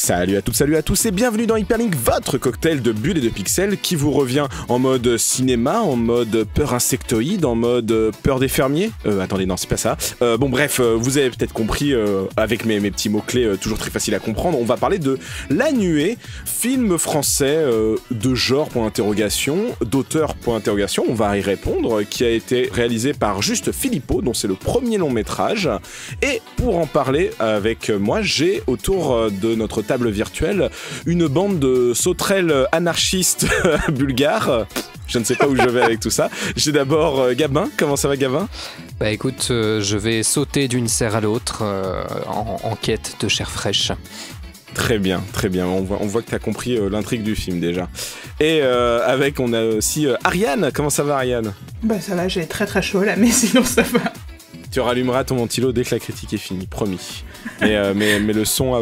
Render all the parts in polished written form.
Salut à toutes, salut à tous et bienvenue dans Hyperlink, votre cocktail de bulles et de pixels qui vous revient en mode cinéma, en mode peur insectoïde, en mode peur des fermiers. Attendez, non, c'est pas ça. Bon, bref, vous avez peut-être compris avec mes petits mots-clés toujours très faciles à comprendre. On va parler de La Nuée, film français de genre, point d'interrogation, d'auteur, point d'interrogation. On va y répondre, qui a été réalisé par Juste Philippot, dont c'est le premier long métrage. Et pour en parler avec moi, j'ai autour de notre table virtuelle une bande de sauterelles anarchistes bulgares. Je ne sais pas où je vais avec tout ça. J'ai d'abord Gabin. Comment ça va, Gabin ? Bah écoute, je vais sauter d'une serre à l'autre en quête de chair fraîche. Très bien, très bien. On voit que tu as compris l'intrigue du film déjà. Et on a aussi Ariane. Comment ça va, Ariane ? Bah ça va, j'ai très très chaud là, mais sinon ça va. Tu rallumeras ton ventilo dès que la critique est finie, promis. Mais le son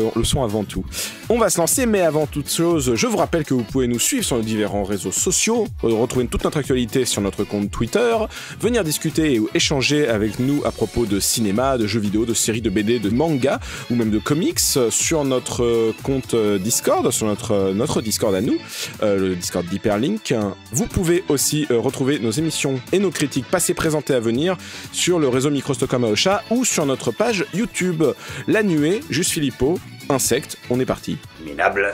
avant tout. On va se lancer, mais avant toute chose, je vous rappelle que vous pouvez nous suivre sur nos différents réseaux sociaux, retrouver toute notre actualité sur notre compte Twitter, venir discuter et échanger avec nous à propos de cinéma, de jeux vidéo, de séries, de BD, de manga, ou même de comics, sur notre compte Discord, sur notre Discord à nous, le Discord d'Hyperlink. Vous pouvez aussi retrouver nos émissions et nos critiques passées, présentées à venir sur le réseau Microstockholm Aosha ou sur notre page YouTube. La Nuée, Juste Philippot, Insecte, on est parti. Minable,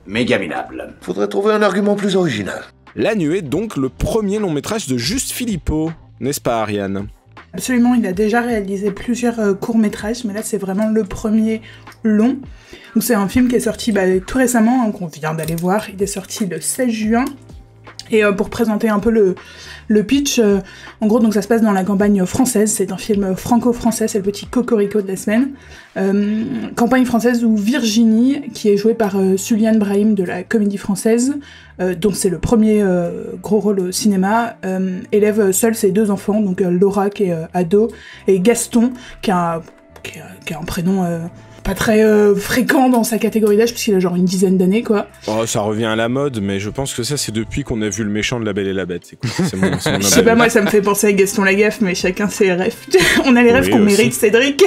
méga minable. Faudrait trouver un argument plus original. La Nuée, donc le premier long métrage de Juste Philippot, n'est-ce pas, Ariane ? Absolument, il a déjà réalisé plusieurs courts-métrages, mais là c'est vraiment le premier long. Donc c'est un film qui est sorti tout récemment, hein, qu'on vient d'aller voir. Il est sorti le 16 juin. Et pour présenter un peu le pitch, en gros, donc ça se passe dans la campagne française, c'est un film franco-français, c'est le petit cocorico de la semaine. Campagne française où Virginie, qui est jouée par Suliane Brahim de la Comédie Française, dont c'est le premier gros rôle au cinéma, élève seule ses deux enfants, donc Laura qui est ado, et Gaston qui a un prénom... pas très fréquent dans sa catégorie d'âge, puisqu'il a genre une dizaine d'années, quoi. Oh, ça revient à la mode, mais je pense que ça, c'est depuis qu'on a vu le méchant de La Belle et la Bête. Écoute, c'est mon je sais pas, moi, ça me fait penser à Gaston Lagaffe, mais chacun ses rêves. On a les rêves qu'on mérite, Cédric.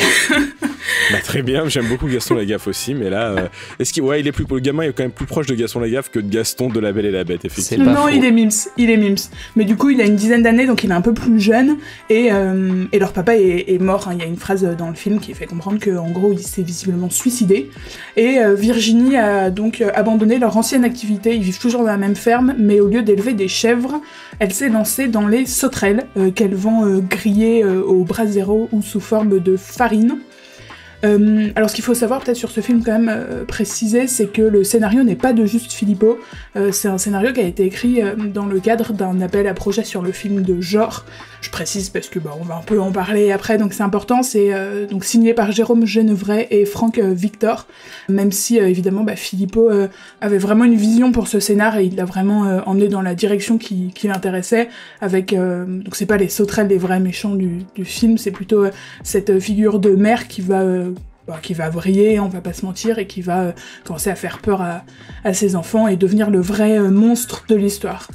Bah, très bien, j'aime beaucoup Gaston Lagaffe aussi, mais là, le gamin est quand même plus proche de Gaston Lagaffe que de Gaston de La Belle et la Bête, effectivement. Non, il est mims. Mais du coup, il a une dizaine d'années, donc il est un peu plus jeune, et leur papa est mort, hein. Il y a une phrase dans le film qui fait comprendre qu'en gros, il s'est visiblement suicidé. Et Virginie a donc abandonné leur ancienne activité. Ils vivent toujours dans la même ferme, mais au lieu d'élever des chèvres, elle s'est lancée dans les sauterelles qu'elle vend grillées au brasero ou sous forme de farine. Alors ce qu'il faut savoir peut-être sur ce film quand même préciser, c'est que le scénario n'est pas de Juste Philippot, c'est un scénario qui a été écrit dans le cadre d'un appel à projet sur le film de genre. Je précise parce que on va un peu en parler après, donc c'est important. C'est donc signé par Jérôme Genevray et Franck Victor, même si évidemment Philippot avait vraiment une vision pour ce scénar et il l'a vraiment emmené dans la direction qui l'intéressait, avec donc c'est pas les sauterelles les vrais méchants du film, c'est plutôt cette figure de mère qui va vriller, on va pas se mentir, et qui va commencer à faire peur à ses enfants et devenir le vrai monstre de l'histoire.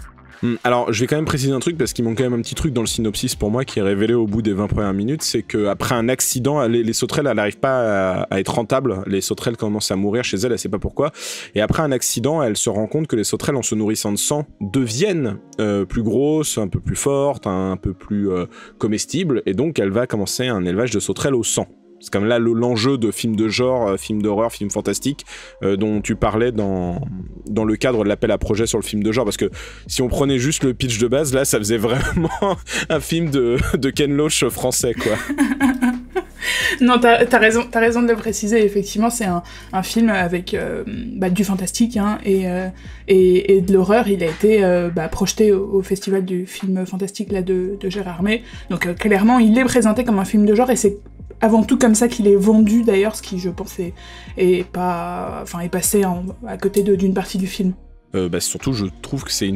Alors, je vais quand même préciser un truc, parce qu'il manque quand même un petit truc dans le synopsis pour moi qui est révélé au bout des 20 premières minutes, c'est qu'après un accident, les sauterelles, elles n'arrivent pas à être rentables, les sauterelles commencent à mourir chez elles, elle sait pas pourquoi, et après un accident, elle se rend compte que les sauterelles, en se nourrissant de sang, deviennent plus grosses, un peu plus fortes, un peu plus comestibles, et donc elle va commencer un élevage de sauterelles au sang. C'est comme là l'enjeu de films de genre, films d'horreur, films fantastiques dont tu parlais dans le cadre de l'appel à projet sur le film de genre, parce que si on prenait juste le pitch de base, là ça faisait vraiment un film de Ken Loach français, quoi. Non, t'as raison de le préciser, effectivement c'est un film avec du fantastique, hein, et de l'horreur. Il a été projeté au festival du film fantastique là, de Gérard May, donc clairement il est présenté comme un film de genre, et c'est avant tout comme ça qu'il est vendu d'ailleurs, ce qui je pense est passé à côté d'une partie du film. Surtout je trouve que c'est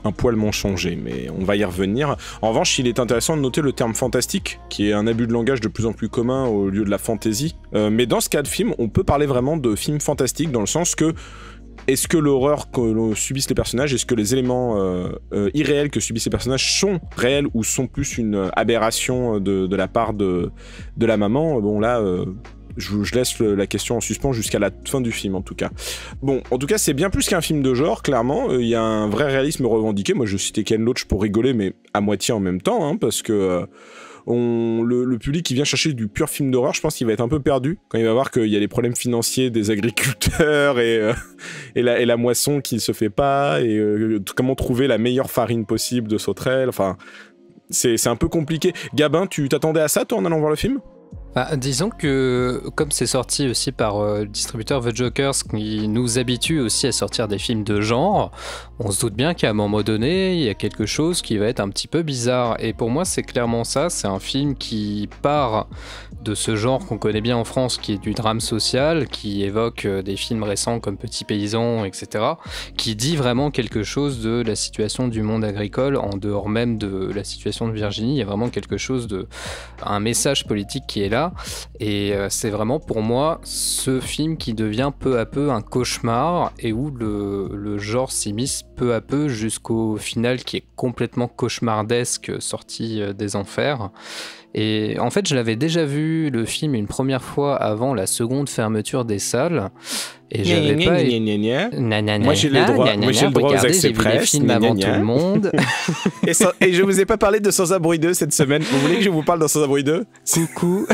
un poil moins changé, mais on va y revenir. En revanche, il est intéressant de noter le terme fantastique, qui est un abus de langage de plus en plus commun au lieu de la fantaisie. Mais dans ce cas de film, on peut parler vraiment de film fantastique, dans le sens que est-ce que l'horreur que subissent les personnages, est-ce que les éléments irréels que subissent les personnages sont réels ou sont plus une aberration de la part de la maman ? Bon là, Je laisse la question en suspens jusqu'à la fin du film, en tout cas. Bon, en tout cas, c'est bien plus qu'un film de genre, clairement. Il y a un vrai réalisme revendiqué. Moi, je citais Ken Loach pour rigoler, mais à moitié en même temps, hein, parce que le public qui vient chercher du pur film d'horreur, je pense qu'il va être un peu perdu quand il va voir qu'il y a les problèmes financiers des agriculteurs et la moisson qui ne se fait pas, et comment trouver la meilleure farine possible de sauterelle. Enfin, c'est un peu compliqué. Gabin, tu t'attendais à ça, toi, en allant voir le film ? Disons que, comme c'est sorti aussi par le distributeur The Jokers, qui nous habitue aussi à sortir des films de genre, on se doute bien qu'à un moment donné, il y a quelque chose qui va être un petit peu bizarre. Et pour moi, c'est clairement ça. C'est un film qui part de ce genre qu'on connaît bien en France, qui est du drame social, qui évoque des films récents comme Petit Paysan, etc., qui dit vraiment quelque chose de la situation du monde agricole, en dehors même de la situation de Virginie. Il y a vraiment quelque chose un message politique qui est là, et c'est vraiment pour moi ce film qui devient peu à peu un cauchemar, et où le genre s'immisce peu à peu jusqu'au final qui est complètement cauchemardesque, sorti des enfers. Et en fait, je l'avais déjà vu le film une première fois avant la seconde fermeture des salles. Et j'avais pas. Moi j'ai le droit aux accès presse. J'ai vu les films avant tout le monde. Et je vous ai pas parlé de Sans Abri 2 cette semaine. Vous voulez que je vous parle de Sans Abri 2 ? Coucou.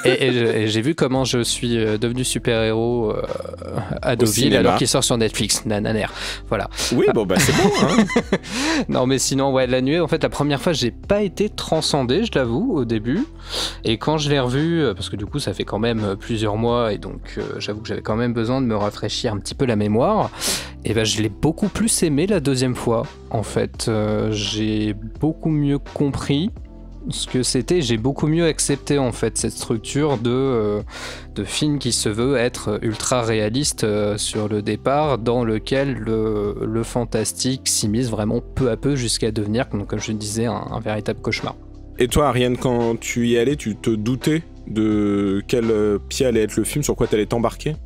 et j'ai vu comment je suis devenu super-héros à Deauville alors qu'il sort sur Netflix. Nananer. Voilà. Oui, bon bah c'est bon. Hein. Non mais sinon, ouais, La Nuée, en fait, la première fois, j'ai pas été transcendé, je l'avoue, au début. Et quand je l'ai revu, parce que du coup, ça fait quand même plusieurs mois, et donc j'avoue que j'avais quand même besoin de me rafraîchir un petit peu la mémoire, et ben je l'ai beaucoup plus aimé la deuxième fois. En fait, j'ai beaucoup mieux compris ce que c'était, j'ai beaucoup mieux accepté en fait cette structure de film qui se veut être ultra réaliste sur le départ, dans lequel le fantastique s'immisce vraiment peu à peu jusqu'à devenir, comme je disais, un véritable cauchemar. Et toi, Ariane, quand tu y allais, tu te doutais de quel pied allait être le film, sur quoi t'allais t'embarquer ?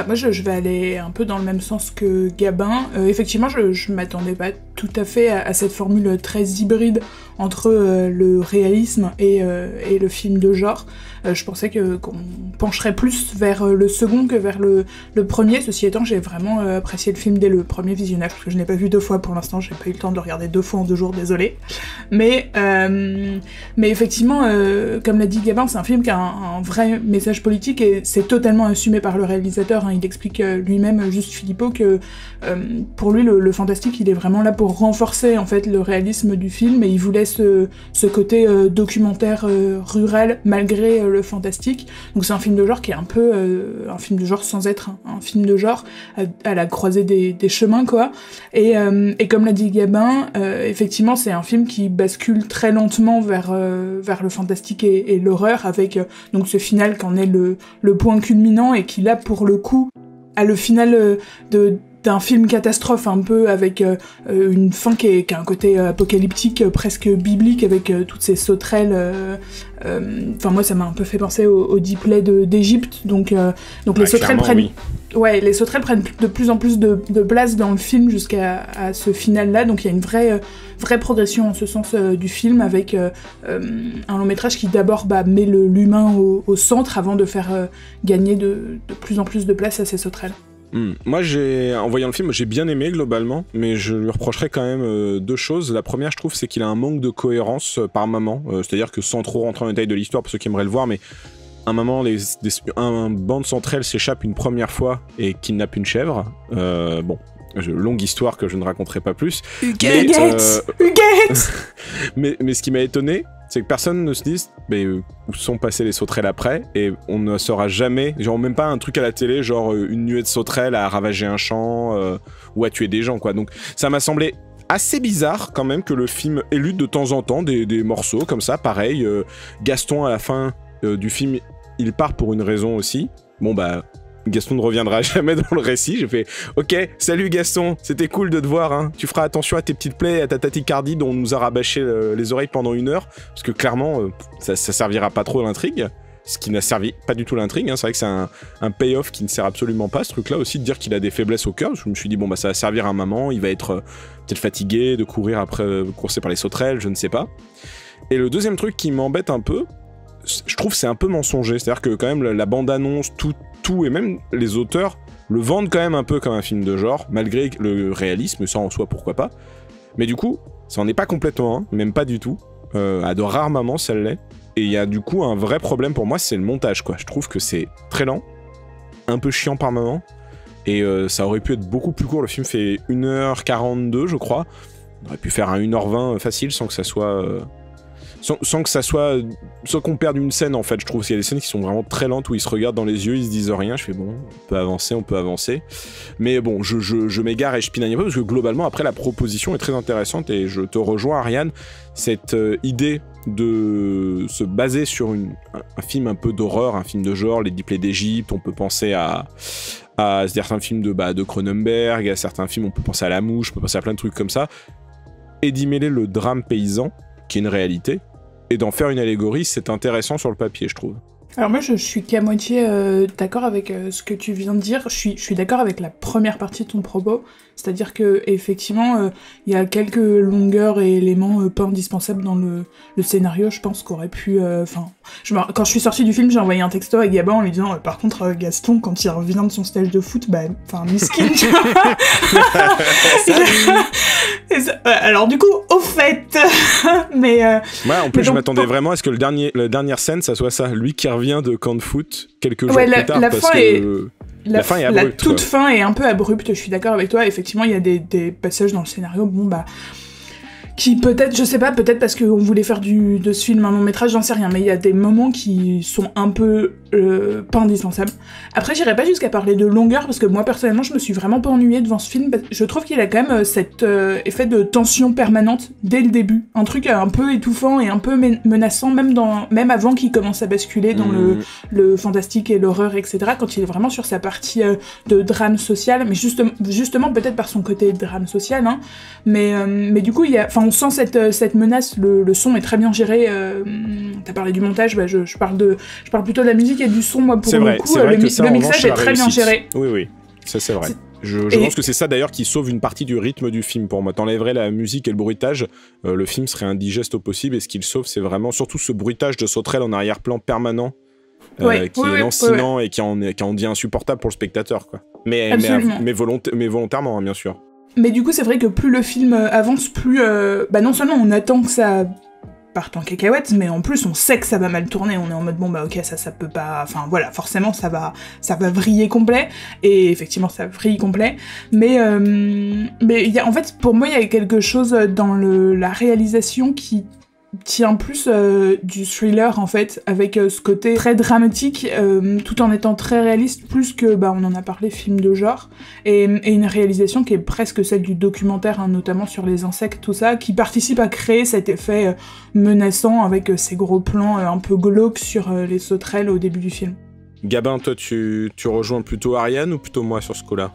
Moi, je vais aller un peu dans le même sens que Gabin. Effectivement, je m'attendais pas tout à fait à cette formule très hybride entre le réalisme et le film de genre. Je pensais qu'on pencherait plus vers le second que vers le premier. Ceci étant, j'ai vraiment apprécié le film dès le premier visionnage, parce que je n'ai pas vu 2 fois pour l'instant, j'ai pas eu le temps de le regarder 2 fois en 2 jours, désolé. Mais effectivement, comme l'a dit Gabin, c'est un film qui a un vrai message politique, et c'est totalement assumé par le réalisateur. Hein. Il explique lui-même, Juste Philippot, que pour lui, le fantastique, il est vraiment là pour renforcer en fait le réalisme du film, et il voulait ce côté documentaire rural malgré le fantastique. Donc c'est un film de genre qui est un peu un film de genre sans être un film de genre, à la croisée des chemins, quoi. Et comme l'a dit Gabin, effectivement c'est un film qui bascule très lentement vers le fantastique et l'horreur, avec donc ce final qu'en est le point culminant, et qui là pour le coup a le final d'un film catastrophe, un peu avec une fin qui a un côté apocalyptique, presque biblique, avec toutes ces sauterelles. Enfin moi ça m'a un peu fait penser au Deep Play d'Égypte, donc les sauterelles prennent, oui. Ouais, les sauterelles prennent de plus en plus de place dans le film jusqu'à ce final-là, donc il y a une vraie progression en ce sens du film, avec un long métrage qui d'abord met l'humain au centre avant de faire gagner de plus en plus de place à ces sauterelles. Moi, en voyant le film, j'ai bien aimé globalement, mais je lui reprocherais quand même 2 choses. La première, je trouve, c'est qu'il a un manque de cohérence par moment. C'est-à-dire que, sans trop rentrer en détail de l'histoire pour ceux qui aimeraient le voir, mais à un moment, un banc de sauterelles s'échappe une première fois et kidnappe une chèvre. Longue histoire que je ne raconterai pas plus. Huguette Mais ce qui m'a étonné, c'est que personne ne se dise où sont passées les sauterelles après, et on ne saura jamais, genre même pas un truc à la télé, genre une nuée de sauterelles a ravagé un champ ou a tué des gens, quoi. Donc ça m'a semblé assez bizarre quand même que le film élude de temps en temps des morceaux comme ça. Pareil, Gaston à la fin du film, il part pour une raison aussi. Gaston ne reviendra jamais dans le récit. J'ai fait ok, salut Gaston, c'était cool de te voir, hein. Tu feras attention à tes petites plaies et à ta tachycardie dont on nous a rabâché les oreilles pendant 1 heure, parce que clairement ça servira pas trop à l'intrigue, ce qui n'a servi pas du tout l'intrigue, hein. C'est vrai que c'est un payoff qui ne sert absolument pas, ce truc là aussi, de dire qu'il a des faiblesses au cœur. Je me suis dit ça va servir à un moment, il va être peut-être fatigué de courir après, coursé par les sauterelles, je ne sais pas. Et le deuxième truc qui m'embête un peu, je trouve que c'est un peu mensonger. C'est-à-dire que quand même la bande-annonce, tout et même les auteurs le vendent quand même un peu comme un film de genre, malgré le réalisme, ça en soi pourquoi pas. Mais du coup, ça en est pas complètement un, même pas du tout. À de rares moments, ça l'est. Et il y a du coup un vrai problème pour moi, c'est le montage, quoi. Je trouve que c'est très lent, un peu chiant par moment, et ça aurait pu être beaucoup plus court. Le film fait 1h42, je crois. On aurait pu faire un 1h20 facile sans que ça soit... sans que ça soit... sans qu'on perde une scène, en fait. Je trouve qu'il y a des scènes qui sont vraiment très lentes, où ils se regardent dans les yeux, ils se disent rien. Je fais bon, on peut avancer. Mais bon, je m'égare et je pinaille un peu, parce que globalement, après, la proposition est très intéressante, et je te rejoins, Ariane. Cette idée de se baser sur un film un peu d'horreur, un film de genre, les 10 plaies d'Égypte, on peut penser à certains films de Cronenberg, à certains films, on peut penser à La Mouche, on peut penser à plein de trucs comme ça, et d'y mêler le drame paysan, qui est une réalité, et d'en faire une allégorie, c'est intéressant sur le papier, je trouve. Alors moi je suis qu'à moitié d'accord avec ce que tu viens de dire, je suis d'accord avec la première partie de ton propos, c'est-à-dire que effectivement il y a quelques longueurs et éléments pas indispensables dans le scénario, je pense qu'aurait pu... quand je suis sortie du film, j'ai envoyé un texto à Gabin en lui disant par contre Gaston, quand il revient de son stage de foot, miskin, tu vois. Alors du coup, au fait, mais... Ouais, en plus je m'attendais vraiment à ce que la dernière scène, ça soit ça, lui qui revient de camp de foot quelques jours plus tard, parce que... La fin est abrupte. La toute fin est un peu abrupte, je suis d'accord avec toi. Effectivement, il y a des passages dans le scénario, qui peut-être, je sais pas, peut-être parce qu'on voulait faire de ce film un long métrage, j'en sais rien, mais il y a des moments qui sont un peu pas indispensables. Après, j'irai pas jusqu'à parler de longueur, parce que moi, personnellement, je me suis vraiment pas ennuyée devant ce film. Je trouve qu'il a quand même cet effet de tension permanente dès le début. Un truc un peu étouffant et un peu menaçant, même avant qu'il commence à basculer dans le fantastique et l'horreur, etc., quand il est vraiment sur sa partie de drame social, mais justement peut-être par son côté drame social, hein, mais du coup, on sent cette menace, le son est très bien géré, t'as parlé du montage, je parle plutôt de la musique et du son, moi, pour le coup, le mixage est très bien géré. Oui, ça c'est vrai. Je pense que c'est ça d'ailleurs qui sauve une partie du rythme du film pour moi. T'enlèverais la musique et le bruitage, le film serait indigeste au possible, et ce qu'il sauve, c'est vraiment surtout ce bruitage de sauterelles en arrière-plan permanent, qui est lancinant et qui en dit insupportable pour le spectateur, quoi. Mais volontairement, hein, bien sûr. Mais du coup, c'est vrai que plus le film avance, plus non seulement on attend que ça parte en cacahuète, mais en plus on sait que ça va mal tourner. On est en mode ok, ça peut pas. Enfin voilà, forcément ça va vriller complet. Et effectivement, ça vrille complet. Mais en fait, pour moi, il y a quelque chose dans la réalisation qui tient plus du thriller, en fait, avec ce côté très dramatique, tout en étant très réaliste, plus que, on en a parlé, film de genre, et une réalisation qui est presque celle du documentaire, hein, notamment sur les insectes, tout ça, qui participe à créer cet effet menaçant avec ces gros plans un peu glauques sur les sauterelles au début du film. Gabin, toi, tu rejoins plutôt Ariane ou plutôt moi sur ce coup-là ?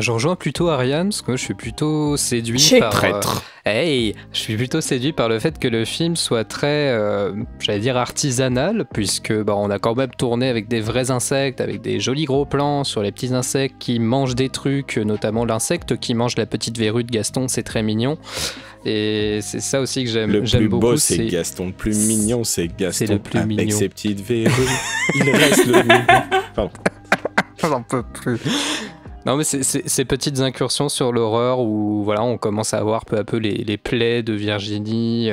Je rejoins plutôt Ariane, parce que moi je suis plutôt séduit par... Traître. Je suis plutôt séduit par le fait que le film soit très, j'allais dire artisanal, puisque on a quand même tourné avec des vrais insectes, avec des jolis gros plans sur les petits insectes qui mangent des trucs, notamment l'insecte qui mange la petite verrue de Gaston, c'est très mignon. Et c'est ça aussi que j'aime beaucoup. Le plus beau, c'est Gaston. Le plus mignon, c'est Gaston. C'est le plus mignon. Avec ses petites verrues, il reste le mignon. Pardon. J'en peux plus. Non, mais ces petites incursions sur l'horreur où on commence à voir peu à peu les plaies de Virginie,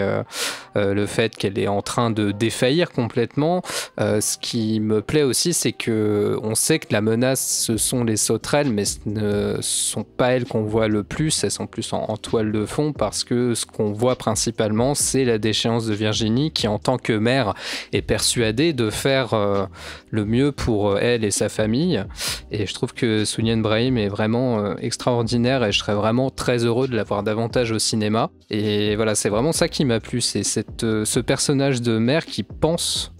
le fait qu'elle est en train de défaillir complètement. Ce qui me plaît aussi, c'est que on sait que la menace, ce sont les sauterelles, mais ce ne sont pas elles qu'on voit le plus. Elles sont plus en toile de fond, parce que ce qu'on voit principalement, c'est la déchéance de Virginie, qui en tant que mère est persuadée de faire le mieux pour elle et sa famille. Et je trouve que Souniane Brahim est vraiment extraordinaire, et je serais vraiment très heureux de la voir davantage au cinéma. Et voilà, c'est vraiment ça qui m'a plu, c'est ce personnage de mère qui pense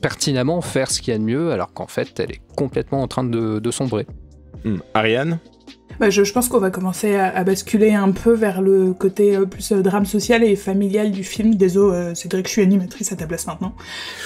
pertinemment faire ce qu'il y a de mieux, alors qu'en fait elle est complètement en train de sombrer. Ariane ? Bah, je pense qu'on va commencer à basculer un peu vers le côté plus drame social et familial du film. Désolé, Cédric, je suis animatrice à ta place maintenant.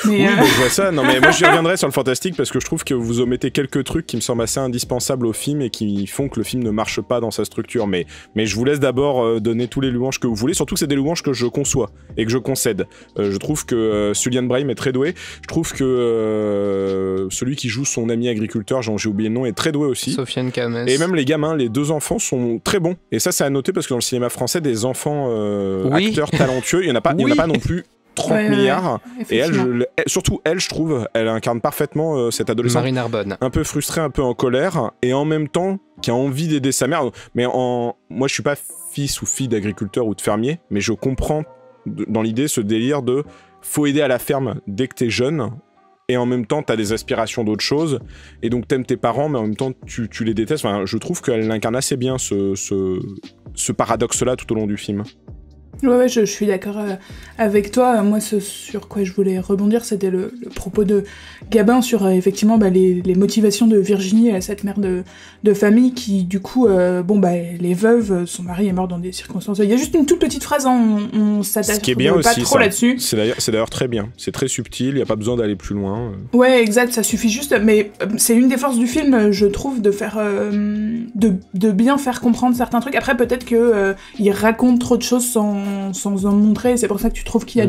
Mais, oui, je vois ça. Non, mais moi, j'y reviendrai sur le fantastique parce que je trouve que vous omettez quelques trucs qui me semblent assez indispensables au film et qui font que le film ne marche pas dans sa structure. Mais je vous laisse d'abord donner tous les louanges que vous voulez. Surtout que c'est des louanges que je conçois et que je concède. Je trouve que Sulian Brahim est très doué. Je trouve que celui qui joue son ami agriculteur, j'ai oublié le nom, est très doué aussi. Sofiane Kames. Et même les gamins, les deux enfants sont très bons. Et ça, c'est à noter parce que dans le cinéma français, des enfants acteurs talentueux, il n'y en a pas non plus 30 milliards. Et surtout elle, je trouve, elle incarne parfaitement cette adolescente. Marine Arbonne. Un peu frustrée, un peu en colère, et en même temps, qui a envie d'aider sa mère. Mais moi, je suis pas fils ou fille d'agriculteur ou de fermier, mais je comprends dans l'idée ce délire de faut aider à la ferme dès que t'es jeune. Et en même temps, t'as des aspirations d'autres choses, et donc t'aimes tes parents, mais en même temps, tu les détestes. Enfin, je trouve qu'elle incarne assez bien ce paradoxe-là tout au long du film. Ouais, je suis d'accord avec toi. Moi, ce sur quoi je voulais rebondir, c'était le propos de Gabin sur effectivement les motivations de Virginie, cette mère de famille qui, du coup, elle est veuve, son mari est mort dans des circonstances. Il y a juste une toute petite phrase, on s'attache pas trop là-dessus. C'est d'ailleurs très bien. C'est très subtil, il n'y a pas besoin d'aller plus loin. Ouais, exact, ça suffit juste. Mais c'est une des forces du film, je trouve, de faire de bien faire comprendre certains trucs. Après, peut-être que il raconte trop de choses sans en montrer, c'est pour ça que tu trouves qu'il y a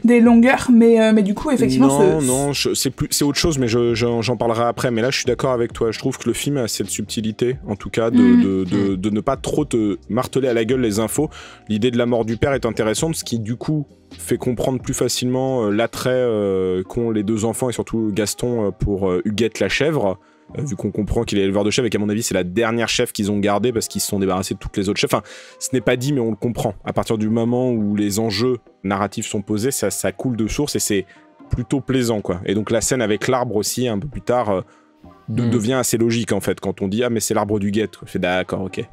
des longueurs, mais du coup, effectivement... Non, c'est autre chose, mais j'en parlerai après, mais là, je suis d'accord avec toi, je trouve que le film a cette subtilité, en tout cas, de ne pas trop te marteler à la gueule les infos. L'idée de la mort du père est intéressante, ce qui, du coup, fait comprendre plus facilement l'attrait qu'ont les deux enfants, et surtout Gaston, pour Huguette la chèvre, vu qu'on comprend qu'il est éleveur de chèvres et qu'à mon avis c'est la dernière chèvre qu'ils ont gardée parce qu'ils se sont débarrassés de toutes les autres chèvres. Enfin, ce n'est pas dit mais on le comprend. À partir du moment où les enjeux narratifs sont posés, ça coule de source et c'est plutôt plaisant, quoi. Et donc la scène avec l'arbre aussi, un peu plus tard, devient assez logique en fait quand on dit « Ah mais c'est l'arbre du guet ». Je fais « D'accord, ok ».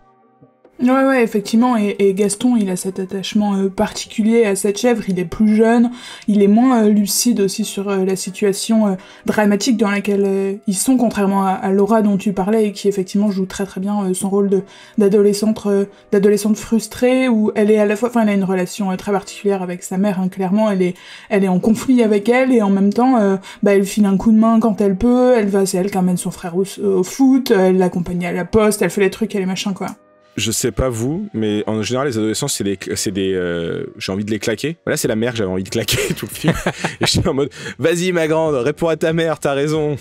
Ouais, effectivement, et Gaston, il a cet attachement particulier à cette chèvre, il est plus jeune, il est moins lucide aussi sur la situation dramatique dans laquelle ils sont, contrairement à Laura dont tu parlais, et qui effectivement joue très très bien son rôle d'adolescente frustrée, où elle est à la fois, enfin elle a une relation très particulière avec sa mère, hein, clairement, elle est en conflit avec elle, et en même temps, elle file un coup de main quand elle peut, c'est elle qui emmène son frère au foot, elle l'accompagne à la poste, elle fait les trucs et les machins, quoi. Je sais pas vous, mais en général, les adolescents, c'est des j'ai envie de les claquer. Là, c'est la mère que j'avais envie de claquer tout le film. Et je suis en mode, vas-y, ma grande, réponds à ta mère, t'as raison.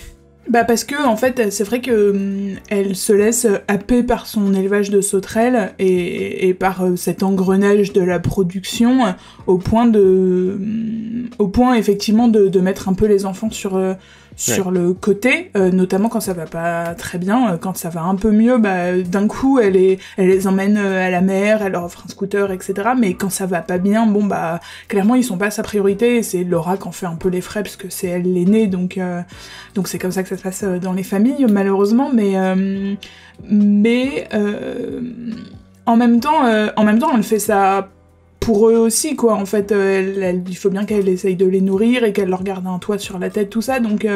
Parce que, en fait, c'est vrai que elle se laisse happer par son élevage de sauterelles et par cet engrenage de la production au point effectivement de mettre un peu les enfants sur le côté, notamment quand ça va pas très bien, quand ça va un peu mieux, d'un coup elle les emmène à la mer, elle leur offre un scooter, etc. Mais quand ça va pas bien, clairement ils sont pas sa priorité, et c'est Laura qui en fait un peu les frais parce que c'est elle l'aînée, donc c'est comme ça que ça se passe dans les familles malheureusement, mais en même temps elle fait ça pour eux aussi, quoi. En fait, il faut bien qu'elle essaye de les nourrir et qu'elle leur garde un toit sur la tête, tout ça. Donc,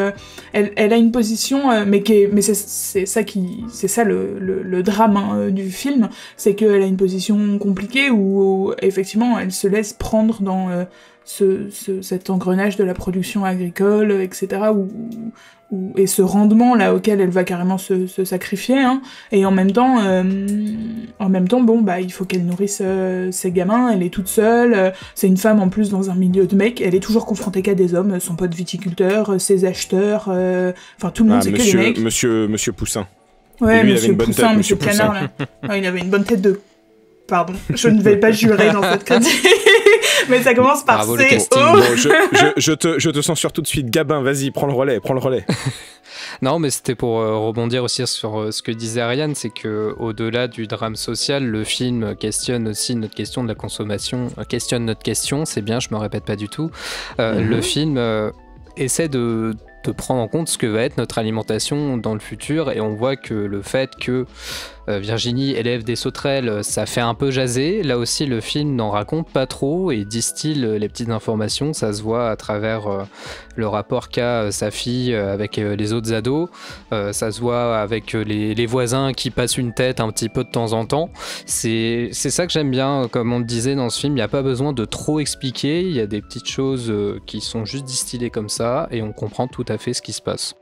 elle a une position, mais c'est ça le drame du film, c'est qu'elle a une position compliquée où effectivement, elle se laisse prendre dans cet engrenage de la production agricole, etc. Et ce rendement là auquel elle va carrément se sacrifier, hein. Et en même temps, il faut qu'elle nourrisse ses gamins, elle est toute seule, c'est une femme en plus dans un milieu de mecs, elle est toujours confrontée qu'à des hommes, son pote viticulteur, ses acheteurs, tout le monde c'est que des mecs. Monsieur Poussin. Ouais, Monsieur Poussin, Monsieur Canard, là. Ouais, il avait une bonne tête de... Pardon, je ne vais pas jurer dans cette critique. Mais ça commence par Bravo, C. Bon, je te censure tout de suite. Gabin, vas-y, prends le relais. Non, mais c'était pour rebondir aussi sur ce que disait Ariane, c'est que au-delà du drame social, le film questionne aussi notre question de la consommation, questionne notre question, c'est bien, je me répète pas du tout. Le film essaie de prendre en compte ce que va être notre alimentation dans le futur, et on voit que le fait que Virginie élève des sauterelles, ça fait un peu jaser. Là aussi, le film n'en raconte pas trop et distille les petites informations. Ça se voit à travers le rapport qu'a sa fille avec les autres ados. Ça se voit avec les voisins qui passent une tête un petit peu de temps en temps. C'est ça que j'aime bien, comme on le disait dans ce film. Il n'y a pas besoin de trop expliquer. Il y a des petites choses qui sont juste distillées comme ça et on comprend tout à fait ce qui se passe.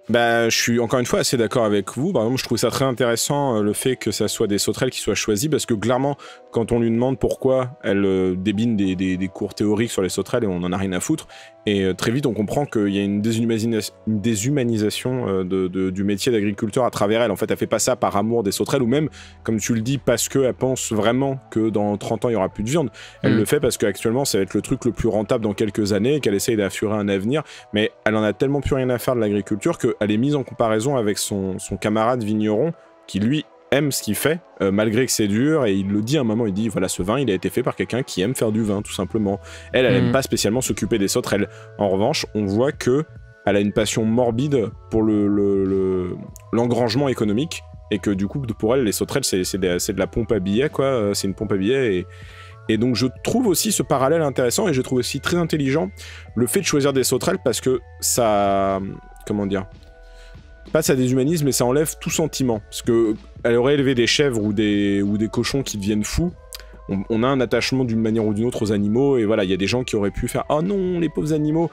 Bah, je suis encore une fois assez d'accord avec vous. Par exemple, je trouve ça très intéressant le fait que ça soit des sauterelles qui soient choisies parce que clairement, quand on lui demande pourquoi elle débine des cours théoriques sur les sauterelles et on en a rien à foutre, et très vite on comprend qu'il y a une déshumanisation du métier d'agriculteur à travers elle. En fait, elle fait pas ça par amour des sauterelles ou même, comme tu le dis, parce qu'elle pense vraiment que dans 30 ans il y aura plus de viande. Elle le fait parce qu'actuellement ça va être le truc le plus rentable dans quelques années et qu'elle essaye d'assurer un avenir, mais elle en a tellement plus rien à faire de l'agriculture qu'elle est mise en comparaison avec son camarade vigneron qui lui aime ce qu'il fait, malgré que c'est dur, et il le dit à un moment, il dit voilà, ce vin il a été fait par quelqu'un qui aime faire du vin, tout simplement. Elle aime pas spécialement s'occuper des sauterelles. En revanche, on voit que elle a une passion morbide pour l'engrangement économique, et que du coup pour elle les sauterelles c'est de la pompe à billets, quoi. C'est une pompe à billets, et donc je trouve aussi ce parallèle intéressant, et je trouve aussi très intelligent le fait de choisir des sauterelles parce que ça, comment dire, pas ça déshumanise, mais ça enlève tout sentiment. Parce que elle aurait élevé des chèvres ou des cochons qui deviennent fous. On a un attachement d'une manière ou d'une autre aux animaux, et voilà, il y a des gens qui auraient pu faire « Oh non, les pauvres animaux !»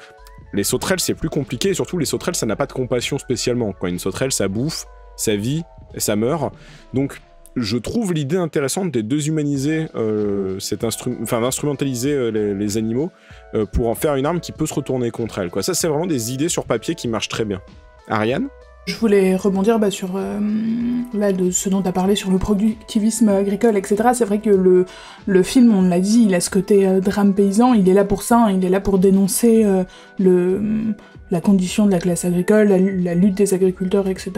Les sauterelles, c'est plus compliqué, et surtout, les sauterelles, ça n'a pas de compassion spécialement. Quand une sauterelle, ça bouffe, ça vit, et ça meurt. Donc, je trouve l'idée intéressante de déshumaniser, d'instrumentaliser les animaux pour en faire une arme qui peut se retourner contre elles, quoi. Ça, c'est vraiment des idées sur papier qui marchent très bien. Ariane ? Je voulais rebondir sur là, de ce dont tu as parlé sur le productivisme agricole, etc. C'est vrai que le film, on l'a dit, il a ce côté drame paysan, il est là pour ça, hein, il est là pour dénoncer la condition de la classe agricole, la lutte des agriculteurs, etc.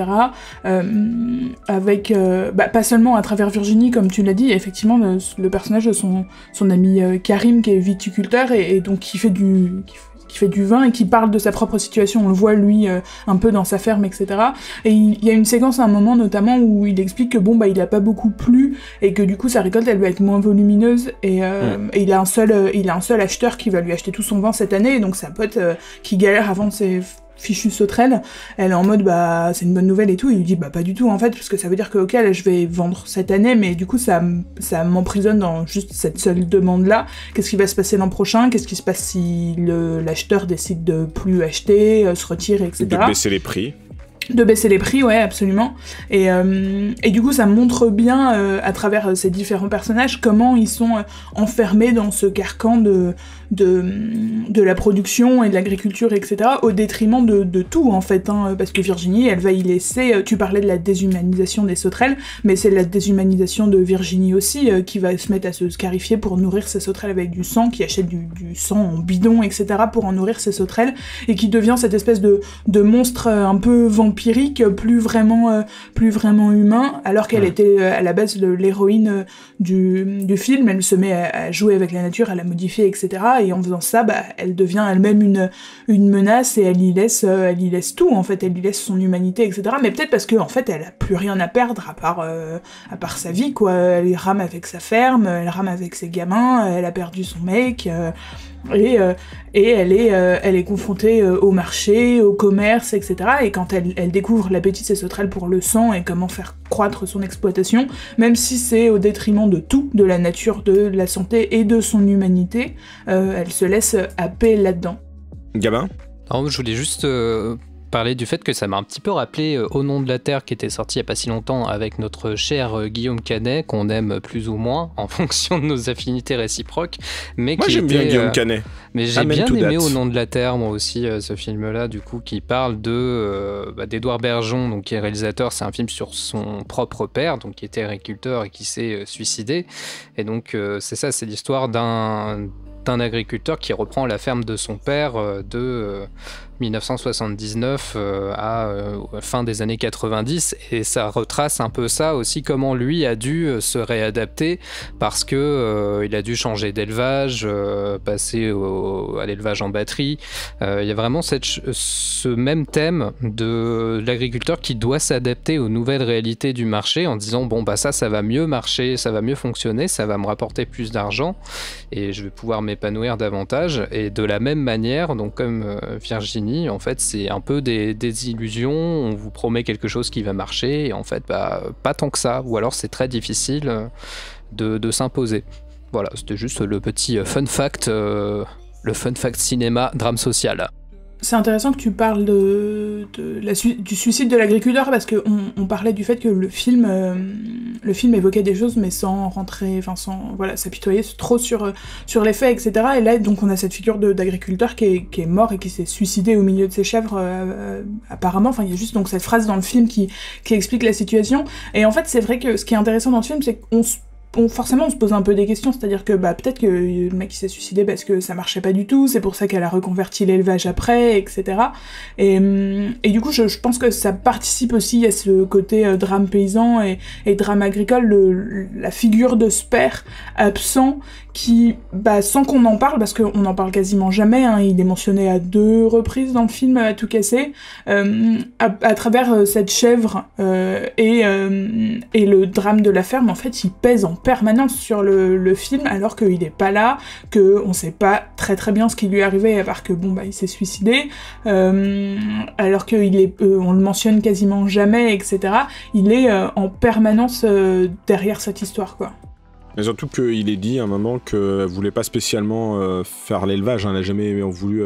Avec, pas seulement à travers Virginie, comme tu l'as dit, effectivement, le personnage de son ami Karim, qui est viticulteur, et donc qui fait du vin et qui parle de sa propre situation. On le voit, lui, un peu dans sa ferme, etc. Et il y a une séquence à un moment, notamment, où il explique que, il a pas beaucoup plu, et que du coup, sa récolte, elle va être moins volumineuse, et il a un seul acheteur qui va lui acheter tout son vin cette année, et donc sa pote, qui galère à vendre ses fichue sauterelle, elle est en mode c'est une bonne nouvelle et tout, et il lui dit pas du tout en fait, parce que ça veut dire que ok, là je vais vendre cette année, mais du coup ça m'emprisonne dans juste cette seule demande là. Qu'est-ce qui va se passer l'an prochain? Qu'est-ce qui se passe si l'acheteur décide de plus acheter, se retire, etc. De baisser les prix. De baisser les prix, ouais, absolument. Et du coup, ça montre bien, à travers ces différents personnages, comment ils sont enfermés dans ce carcan de la production et de l'agriculture, etc., au détriment de tout, en fait, hein, parce que Virginie, elle va y laisser... Tu parlais de la déshumanisation des sauterelles, mais c'est la déshumanisation de Virginie aussi, qui va se mettre à se scarifier pour nourrir ses sauterelles avec du sang, qui achète du sang en bidon, etc., pour en nourrir ses sauterelles, et qui devient cette espèce de monstre un peu vampirique, plus vraiment humain, alors qu'elle était à la base l'héroïne du film. Elle se met à jouer avec la nature, à la modifier, etc., et en faisant ça, elle devient elle-même une menace, et elle y laisse tout, en fait, elle y laisse son humanité, etc., mais peut-être parce que, en fait, elle a plus rien à perdre à part sa vie, quoi. Elle rame avec sa ferme, elle rame avec ses gamins, elle a perdu son mec, et elle est confrontée au marché, au commerce, etc., et quand elle découvre l'appétit de ses sauterelles pour le sang et comment faire croître son exploitation, même si c'est au détriment de tout, de la nature, de la santé et de son humanité, elle se laisse happer là-dedans. Gabin ? Alors, je voulais juste parler du fait que ça m'a un petit peu rappelé Au nom de la Terre, qui était sorti il n'y a pas si longtemps avec notre cher Guillaume Canet, qu'on aime plus ou moins en fonction de nos affinités réciproques. Mais moi j'aime bien Guillaume Canet. Mais j'ai bien aimé Au nom de la Terre, moi aussi, ce film-là, du coup, qui parle d'Édouard Bergeon, donc, qui est réalisateur. C'est un film sur son propre père, donc, qui était agriculteur et qui s'est suicidé. Et donc, c'est ça, c'est l'histoire d'un agriculteur qui reprend la ferme de son père 1979 à fin des années 90, et ça retrace un peu ça aussi, comment lui a dû se réadapter parce que il a dû changer d'élevage, passer à l'élevage en batterie. Il y a vraiment ce même thème de l'agriculteur qui doit s'adapter aux nouvelles réalités du marché en disant bon bah ça va mieux marcher, ça va mieux fonctionner, ça va me rapporter plus d'argent et je vais pouvoir m'épanouir davantage. Et de la même manière, donc comme Virginie, en fait c'est un peu des illusions, on vous promet quelque chose qui va marcher et en fait bah, pas tant que ça, ou alors c'est très difficile de s'imposer. Voilà, c'était juste le petit fun fact, le fun fact cinéma, drame social. C'est intéressant que tu parles du suicide de l'agriculteur, parce qu'on parlait du fait que le film évoquait des choses mais sans rentrer, enfin sans s'apitoyer trop sur les faits, etc. Et là donc on a cette figure d'agriculteur qui est mort et qui s'est suicidé au milieu de ses chèvres apparemment. Enfin il y a juste donc cette phrase dans le film qui explique la situation. Et en fait c'est vrai que ce qui est intéressant dans le film, c'est qu'on forcément on se pose un peu des questions, c'est-à-dire que bah peut-être que le mec il s'est suicidé parce que ça marchait pas du tout, c'est pour ça qu'elle a reconverti l'élevage après, etc. Et du coup je pense que ça participe aussi à ce côté drame paysan et drame agricole, la figure de ce père absent qui, bah sans qu'on en parle, parce qu'on en parle quasiment jamais, hein, il est mentionné à 2 reprises dans le film à tout casser, à travers cette chèvre et le drame de la ferme, en fait il pèse en permanence sur le film, alors qu'il est pas là, qu'on sait pas très très bien ce qui lui est arrivé, à part que bon bah il s'est suicidé, alors qu'il est, on le mentionne quasiment jamais, etc. Il est en permanence derrière cette histoire, quoi. Mais surtout qu'il est dit à un moment qu'elle voulait pas spécialement faire l'élevage, hein, elle a jamais voulu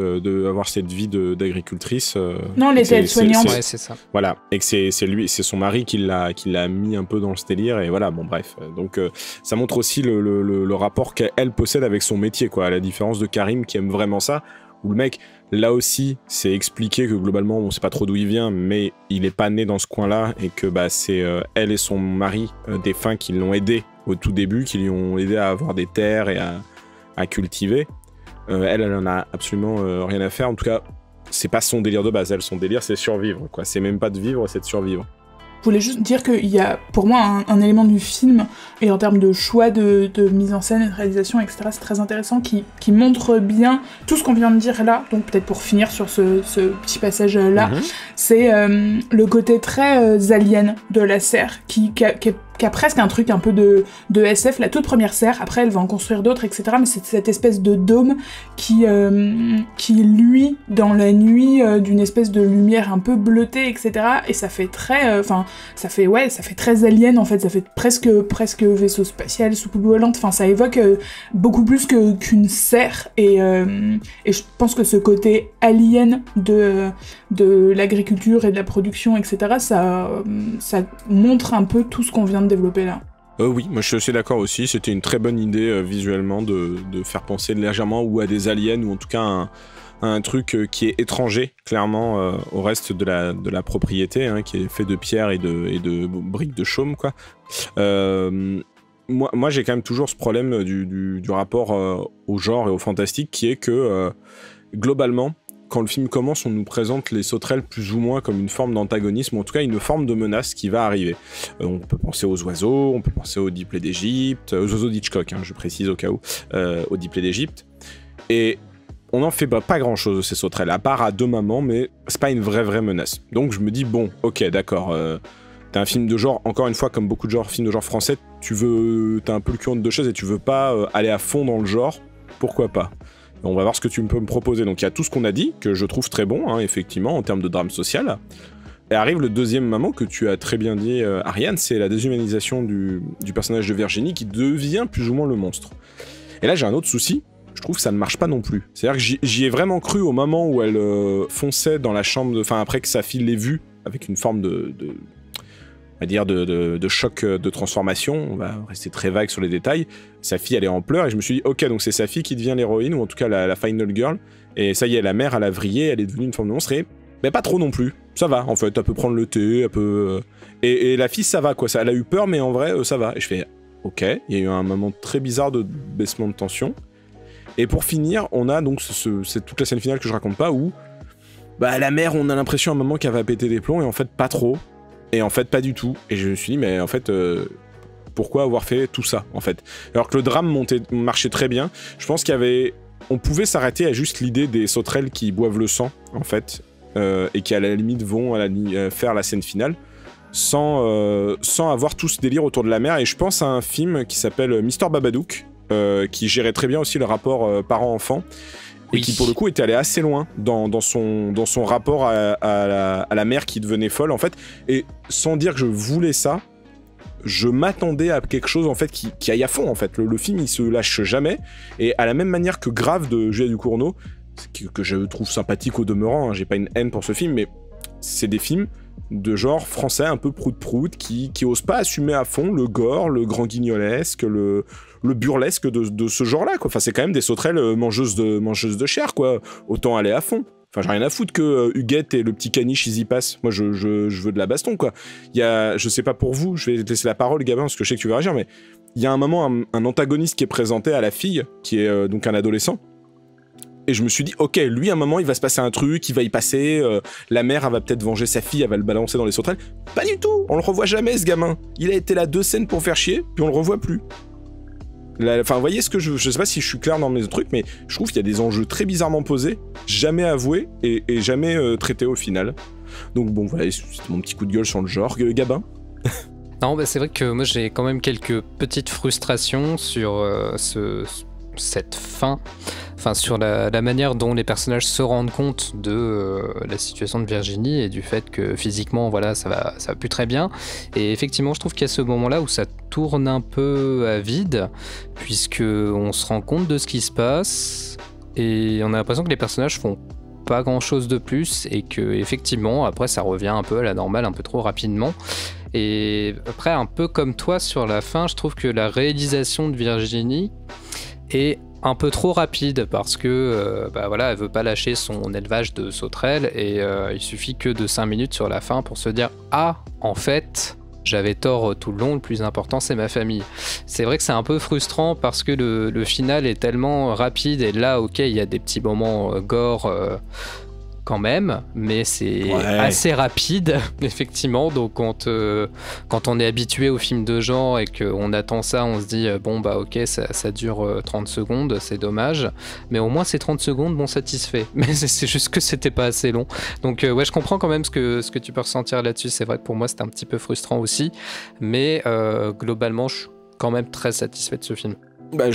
avoir cette vie d'agricultrice. Non, elle était aide-soignante. Ouais, c'est ça. Voilà, et que c'est son mari qui l'a mis un peu dans ce délire, et voilà, bon bref. Donc ça montre aussi le rapport qu'elle possède avec son métier, quoi, à la différence de Karim qui aime vraiment ça, où le mec, là aussi, c'est expliqué que globalement, on sait pas trop d'où il vient, mais il est pas né dans ce coin-là, et que bah, c'est elle et son mari défunt qui l'ont aidé au tout début, qui lui ont aidé à avoir des terres et à cultiver. Elle en a absolument rien à faire. En tout cas, c'est pas son délire de base. Elle, son délire, c'est survivre, quoi. C'est même pas de vivre, c'est de survivre. Je voulais juste dire qu'il y a, pour moi, un élément du film, et en termes de choix de mise en scène et de réalisation, etc., c'est très intéressant, qui montre bien tout ce qu'on vient de dire là, donc peut-être pour finir sur ce petit passage-là, c'est le côté très alien de la serre, qui a presque un truc un peu de SF, la toute première serre, après elle va en construire d'autres, etc., mais c'est cette espèce de dôme qui luit dans la nuit d'une espèce de lumière un peu bleutée, etc., et ça fait très, ça fait très alien, en fait, ça fait presque vaisseau spatial, soucoupe volante, enfin ça évoque beaucoup plus qu'une serre, et je pense que ce côté alien de l'agriculture et de la production, etc., ça montre un peu tout ce qu'on vient de développer là. Oui, moi je suis assez d'accord aussi, c'était une très bonne idée visuellement de faire penser légèrement ou à des aliens, ou en tout cas à un truc qui est étranger clairement au reste de la propriété, hein, qui est fait de pierre et de briques de chaume, quoi. Moi j'ai quand même toujours ce problème du rapport au genre et au fantastique, qui est que globalement, quand le film commence, on nous présente les sauterelles plus ou moins comme une forme d'antagonisme, ou en tout cas une forme de menace qui va arriver. On peut penser aux oiseaux, on peut penser aux Diplés d'Égypte, aux oiseaux d'Hitchcock, hein, je précise au cas où, aux Diplés d'Égypte. Et on n'en fait pas grand-chose de ces sauterelles, à part à 2 moments, mais c'est pas une vraie menace. Donc je me dis, bon, ok, d'accord, t'as un film de genre, encore une fois, comme beaucoup de films de genre français, t'as un peu le cul entre 2 chaises et tu veux pas aller à fond dans le genre, pourquoi pas ? On va voir ce que tu peux me proposer. Donc il y a tout ce qu'on a dit, que je trouve très bon, hein, effectivement, en termes de drame social. Et arrive le deuxième moment que tu as très bien dit, Ariane, c'est la déshumanisation du personnage de Virginie, qui devient plus ou moins le monstre. Et là j'ai un autre souci, je trouve que ça ne marche pas non plus. C'est-à-dire que j'y ai vraiment cru au moment où elle fonçait dans la chambre, enfin après que sa fille l'ait vue, avec une forme de choc de transformation, on va rester très vague sur les détails. Sa fille, elle est en pleurs, et je me suis dit, ok, donc c'est sa fille qui devient l'héroïne, ou en tout cas la final girl, et ça y est, la mère, elle a vrillé, elle est devenue une forme de monstre, mais pas trop non plus, ça va, en fait, elle peut prendre le thé, elle peut... Et la fille, ça va, quoi, elle a eu peur, mais en vrai, ça va. Et je fais, ok, il y a eu un moment très bizarre de baissement de tension, et pour finir, on a donc c'est toute la scène finale que je raconte pas, où bah la mère, on a l'impression à un moment qu'elle va péter des plombs, et en fait pas trop, et en fait pas du tout. Et je me suis dit, mais en fait, pourquoi avoir fait tout ça, en fait? Alors que le drame marchait très bien, je pense on pouvait s'arrêter à juste l'idée des sauterelles qui boivent le sang, en fait, et qui à la limite vont faire la scène finale, sans avoir tout ce délire autour de la mère. Et je pense à un film qui s'appelle Mister Babadook, qui gérait très bien aussi le rapport parent-enfant, et qui pour le coup était allé assez loin dans son rapport à la mère qui devenait folle, en fait. Et sans dire que je voulais ça, je m'attendais à quelque chose en fait qui aille à fond, en fait. Le film il se lâche jamais, et à la même manière que Grave de Julia Ducournau, que je trouve sympathique au demeurant, hein, j'ai pas une haine pour ce film, mais c'est des films de genre français un peu prout-prout qui osent pas assumer à fond le gore, le grand guignolesque, le burlesque de ce genre-là, quoi. Enfin, c'est quand même des sauterelles mangeuses de chair, quoi. Autant aller à fond. Enfin, j'ai rien à foutre que Huguette et le petit caniche ils y passent. Moi, je veux de la baston, quoi. Il y a, je sais pas pour vous, je vais te laisser la parole, Gabin, parce que je sais que tu vas réagir, mais il y a un moment un antagoniste qui est présenté à la fille, qui est donc un adolescent. Et je me suis dit, ok, lui, à un moment, il va se passer un truc, il va y passer, la mère, elle va peut-être venger sa fille, elle va le balancer dans les sauterelles. Pas du tout, on le revoit jamais, ce gamin. Il a été là 2 scènes pour faire chier, puis on le revoit plus. Enfin, vous voyez ce que je sais pas si je suis clair dans mes trucs, mais je trouve qu'il y a des enjeux très bizarrement posés, jamais avoués et jamais traités au final. Donc bon, voilà, c'était mon petit coup de gueule sur le genre. Gabin. Non, bah c'est vrai que moi j'ai quand même quelques petites frustrations sur cette fin, enfin sur la manière dont les personnages se rendent compte de la situation de Virginie et du fait que physiquement voilà ça va plus très bien. Et effectivement je trouve qu'il y a ce moment là où ça tourne un peu à vide, puisque on se rend compte de ce qui se passe et on a l'impression que les personnages font pas grand chose de plus, et que effectivement après ça revient un peu à la normale un peu trop rapidement. Et après, un peu comme toi sur la fin, je trouve que la réalisation de Virginie est un peu trop rapide, parce que voilà, elle veut pas lâcher son élevage de sauterelles, et il suffit que de 5 minutes sur la fin pour se dire « Ah, en fait, j'avais tort tout le long, le plus important c'est ma famille ». C'est vrai que c'est un peu frustrant parce que le final est tellement rapide, et là, ok, il y a des petits moments gore quand même, mais c'est assez rapide, effectivement. Donc quand on est habitué aux films de genre et qu'on attend ça, on se dit bon bah ok, ça dure 30 secondes, c'est dommage, mais au moins ces 30 secondes m'ont satisfait. Mais c'est juste que c'était pas assez long. Donc ouais, je comprends quand même ce que tu peux ressentir là-dessus. C'est vrai que pour moi c'était un petit peu frustrant aussi, mais globalement je suis quand même très satisfait de ce film. Bah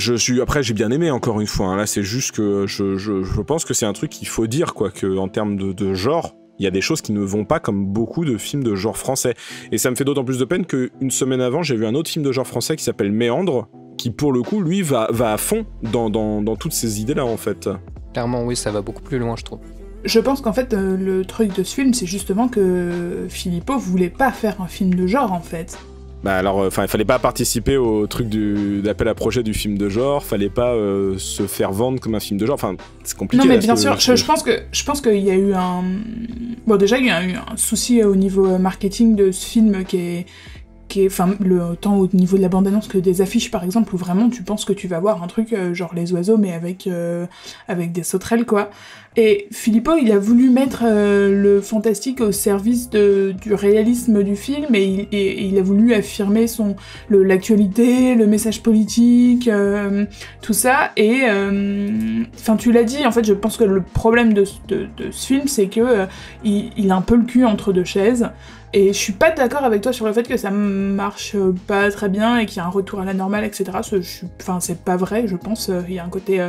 après j'ai bien aimé, encore une fois, hein. Là c'est juste que je pense que c'est un truc qu'il faut dire, quoi, que en termes de genre, il y a des choses qui ne vont pas comme beaucoup de films de genre français. Et ça me fait d'autant plus de peine qu'une semaine avant, j'ai vu un autre film de genre français qui s'appelle Méandre, qui pour le coup, lui, va à fond dans toutes ces idées-là, en fait. Clairement, oui, ça va beaucoup plus loin, je trouve. Je pense qu'en fait, le truc de ce film, c'est justement que Philippot voulait pas faire un film de genre, en fait. Bah alors, il fallait pas participer au truc d'appel à projet du film de genre, fallait pas se faire vendre comme un film de genre, enfin, c'est compliqué. Non mais bien sûr, je pense qu'il y a eu un... Bon déjà, il y a eu un souci au niveau marketing de ce film qui est enfin, tant au niveau de la bande-annonce que des affiches, par exemple, où vraiment tu penses que tu vas voir un truc genre Les Oiseaux, mais avec des sauterelles, quoi. Et Philippot, il a voulu mettre le fantastique au service du réalisme du film, et il a voulu affirmer l'actualité, le message politique, tout ça, et enfin, tu l'as dit, en fait, je pense que le problème de ce film, c'est que il a un peu le cul entre deux chaises. Et je suis pas d'accord avec toi sur le fait que ça marche pas très bien et qu'il y a un retour à la normale, etc. Enfin, c'est pas vrai, je pense. Il y a un côté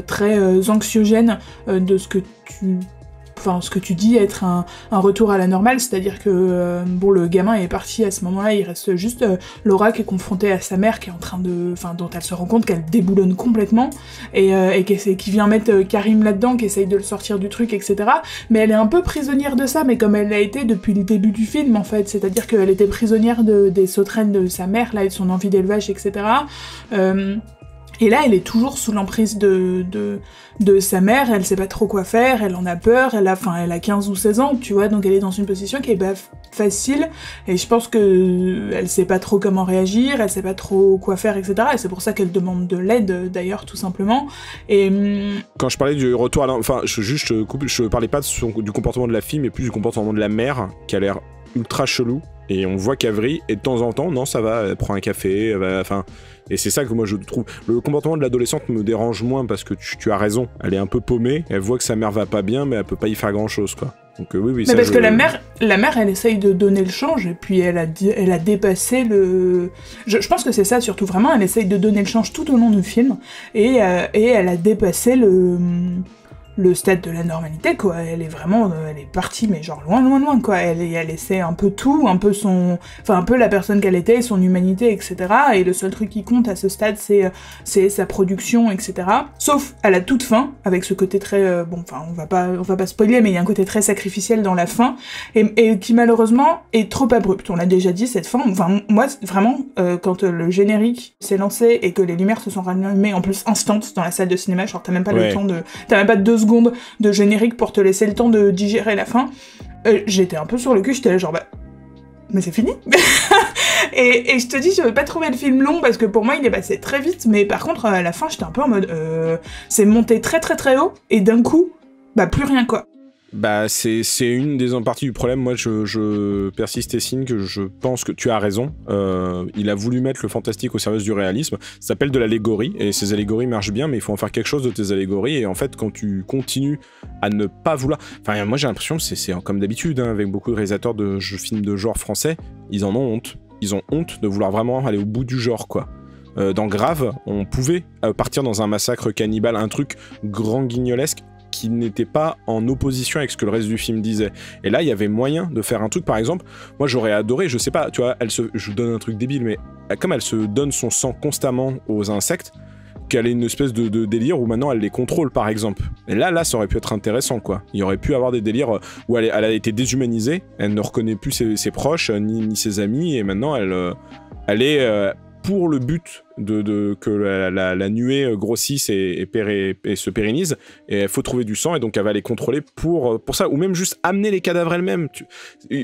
très anxiogène de ce que tu dis être un retour à la normale, c'est-à-dire que bon, le gamin est parti à ce moment-là, il reste juste Laura qui est confrontée à sa mère qui est en train dont elle se rend compte qu'elle déboulonne complètement, et qui vient mettre Karim là-dedans, qui essaye de le sortir du truc, etc. Mais elle est un peu prisonnière de ça, mais comme elle l'a été depuis le début du film, en fait, c'est-à-dire qu'elle était prisonnière des sauterelles de sa mère, là, et de son envie d'élevage, etc. Et là, elle est toujours sous l'emprise de sa mère, elle sait pas trop quoi faire, elle en a peur, elle a 15 ou 16 ans, tu vois, donc elle est dans une position qui est facile, et je pense que elle sait pas trop comment réagir, elle sait pas trop quoi faire, etc. Et c'est pour ça qu'elle demande de l'aide, d'ailleurs, tout simplement. Et quand je parlais du retour à enfin, je parlais pas du comportement de la fille, mais plus du comportement de la mère, qui a l'air ultra chelou. Et on voit qu'Avery, et de temps en temps, non, ça va, elle prend un café, enfin... Et c'est ça que moi je trouve... Le comportement de l'adolescente me dérange moins, parce que tu as raison, elle est un peu paumée, elle voit que sa mère va pas bien, mais elle peut pas y faire grand-chose, quoi. Donc oui, mais parce que la mère, elle essaye de donner le change, et puis elle a dépassé le... Je pense que c'est ça, surtout, vraiment, elle essaye de donner le change tout au long du film, et elle a dépassé le stade de la normalité, quoi. Elle est partie, mais genre loin, quoi. Elle essaie un peu tout, un peu un peu la personne qu'elle était, son humanité, etc. Et le seul truc qui compte à ce stade, c'est sa production, etc. Sauf à la toute fin, avec ce côté très, on va pas spoiler, mais il y a un côté très sacrificiel dans la fin, et qui malheureusement est trop abrupt. On l'a déjà dit, cette fin. Enfin, moi, vraiment, quand le générique s'est lancé et que les lumières se sont rallumées, en plus instant dans la salle de cinéma, genre t'as même pas le temps t'as même pas 2 secondes de générique pour te laisser le temps de digérer la fin, j'étais un peu sur le cul, j'étais là genre mais c'est fini. et je te dis, je veux pas trouver le film long parce que pour moi il est passé très vite, mais par contre à la fin j'étais un peu en mode c'est monté très très très haut et d'un coup plus rien, quoi. Bah c'est une des parties du problème. Moi je persiste et signe que je pense que tu as raison. Il a voulu mettre le fantastique au service du réalisme. Ça s'appelle de l'allégorie, et ces allégories marchent bien, mais il faut en faire quelque chose de tes allégories. Et en fait, quand tu continues à ne pas vouloir... Enfin, moi j'ai l'impression que c'est comme d'habitude, hein, avec beaucoup de réalisateurs de films de genre français, ils en ont honte. Ils ont honte de vouloir vraiment aller au bout du genre, quoi. Dans Grave, on pouvait partir dans un massacre cannibale, un truc grand guignolesque, qui n'était pas en opposition avec ce que le reste du film disait. Et là, il y avait moyen de faire un truc, par exemple, moi j'aurais adoré, je sais pas, tu vois, je vous donne un truc débile, mais comme elle se donne son sang constamment aux insectes, qu'elle ait une espèce de délire où maintenant elle les contrôle, par exemple. Et là, ça aurait pu être intéressant, quoi. Il y aurait pu avoir des délires où elle a été déshumanisée, elle ne reconnaît plus ses proches, ni ses amis, et maintenant elle est... pour le but que la nuée grossisse et se pérennise, et il faut trouver du sang, et donc elle va les contrôler pour ça, ou même juste amener les cadavres elles-mêmes.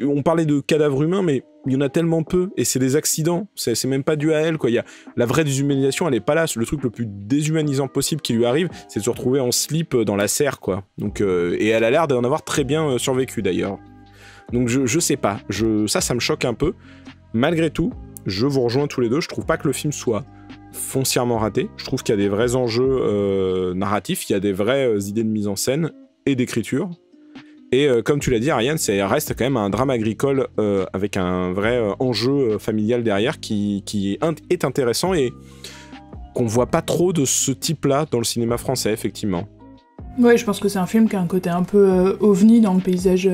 On parlait de cadavres humains, mais il y en a tellement peu, et c'est des accidents, c'est même pas dû à elle, quoi. La vraie déshumanisation, elle est pas là. Le truc le plus déshumanisant possible qui lui arrive, c'est de se retrouver en slip dans la serre, quoi. Donc, et elle a l'air d'en avoir très bien survécu, d'ailleurs. Donc je sais pas, ça me choque un peu. Malgré tout, je vous rejoins tous les deux, je trouve pas que le film soit foncièrement raté, je trouve qu'il y a des vrais enjeux narratifs, il y a des vraies idées de mise en scène et d'écriture, et comme tu l'as dit Ariane, ça reste quand même un drame agricole avec un vrai enjeu familial derrière qui est intéressant et qu'on voit pas trop de ce type-là dans le cinéma français, effectivement. Ouais, je pense que c'est un film qui a un côté un peu ovni dans le paysage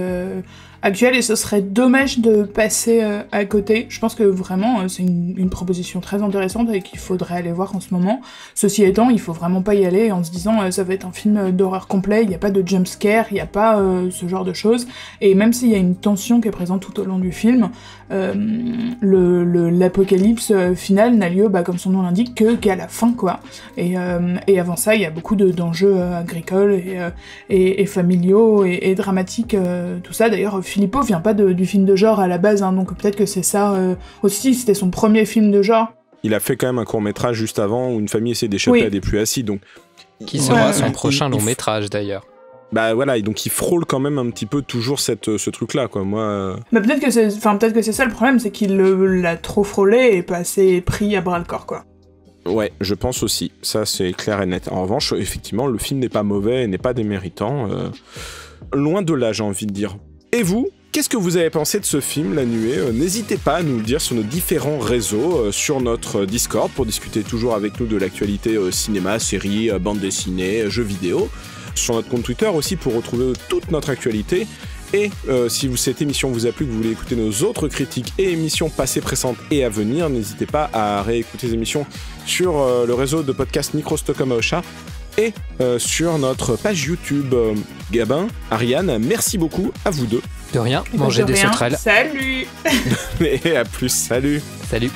actuel, et ce serait dommage de passer à côté. Je pense que vraiment c'est une proposition très intéressante et qu'il faudrait aller voir en ce moment. Ceci étant, il faut vraiment pas y aller en se disant ça va être un film d'horreur complet, il n'y a pas de jumpscare, il n'y a pas ce genre de choses, et même s'il y a une tension qui est présente tout au long du film, l'apocalypse final n'a lieu, comme son nom l'indique, qu'à la fin, quoi. Et avant ça, il y a beaucoup d'enjeux agricoles et familiaux et dramatiques, tout ça. D'ailleurs, Philippot vient pas du film de genre à la base, hein, donc peut-être que c'est ça aussi, c'était son premier film de genre. Il a fait quand même un court-métrage juste avant où une famille essaie d'échapper à des pluies acides, donc... Qui sera son prochain long-métrage, d'ailleurs. Bah voilà, et donc il frôle quand même un petit peu toujours ce truc-là, quoi. Moi... Mais peut-être que c'est ça le problème, c'est qu'il l'a trop frôlé et pas assez pris à bras-le-corps, quoi. Ouais, je pense aussi, ça c'est clair et net. En revanche, effectivement, le film n'est pas mauvais et n'est pas déméritant. Loin de là, j'ai envie de dire. Et vous, qu'est-ce que vous avez pensé de ce film, La Nuée ? N'hésitez pas à nous le dire sur nos différents réseaux, sur notre Discord, pour discuter toujours avec nous de l'actualité cinéma, séries, bande dessinée, jeux vidéo. Sur notre compte Twitter aussi pour retrouver toute notre actualité. Et si cette émission vous a plu, que vous voulez écouter nos autres critiques et émissions passées, présentes et à venir, n'hésitez pas à réécouter les émissions sur le réseau de podcast Micro Stockholm Aosha et sur notre page YouTube. Gabin, Ariane, merci beaucoup à vous deux. De rien, mangez des sauterelles. Salut. Et à plus, salut. Salut.